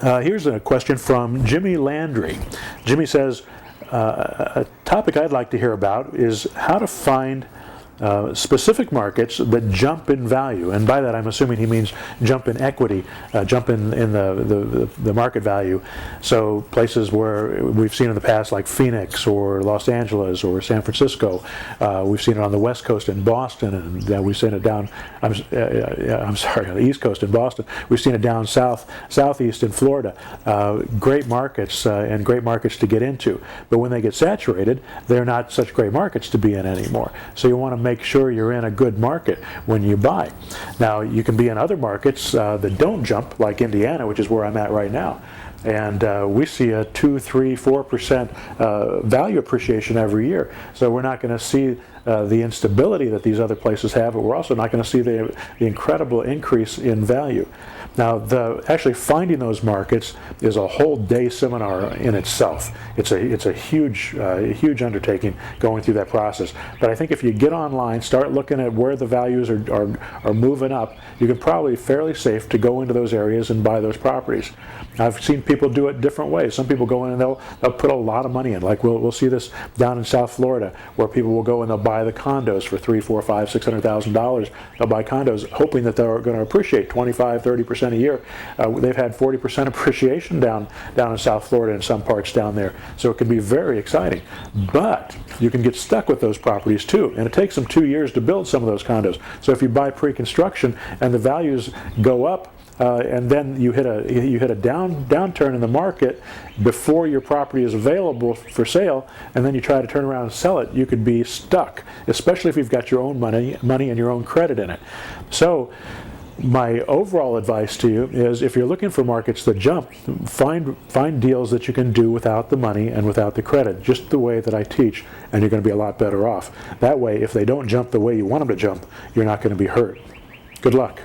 Here's a question from Jimmy Landry. Jimmy says, a topic I'd like to hear about is how to find specific markets that jump in value, and by that I'm assuming he means jump in equity, jump in the market value. So places where we've seen in the past, like Phoenix or Los Angeles or San Francisco. We've seen it on the West Coast in Boston, and we've seen it down. I'm sorry, on the East Coast in Boston. We've seen it down southeast in Florida. Great markets and great markets to get into, but when they get saturated, they're not such great markets to be in anymore. So you want to make sure you're in a good market when you buy. Now, you can be in other markets that don't jump, like Indiana, which is where I'm at right now. And we see a 2, 3, 4% value appreciation every year. So we're not going to see the instability that these other places have, but we're also not going to see the incredible increase in value. Now, actually finding those markets is a whole day seminar in itself. It's a huge undertaking going through that process. But I think if you get online, start looking at where the values are moving up, you can probably fairly safe to go into those areas and buy those properties. I've seen people do it different ways. Some people go in and they'll put a lot of money in. Like we'll see this down in South Florida, where people will go and they'll buy the condos for $300,000, $400,000, $500,000, $600,000. They'll buy condos hoping that they're going to appreciate 25, 30% a year. They've had 40% appreciation down in South Florida in some parts down there. So it can be very exciting. But you can get stuck with those properties too, and it takes them 2 years to build some of those condos. So if you buy pre-construction and the values go up, and then you hit a downturn in the market before your property is available for sale, and then you try to turn around and sell it, you could be stuck, especially if you've got your own money and your own credit in it. So my overall advice to you is, if you're looking for markets that jump, find deals that you can do without the money and without the credit, just the way that I teach, and you're going to be a lot better off. That way, if they don't jump the way you want them to jump, you're not going to be hurt. Good luck.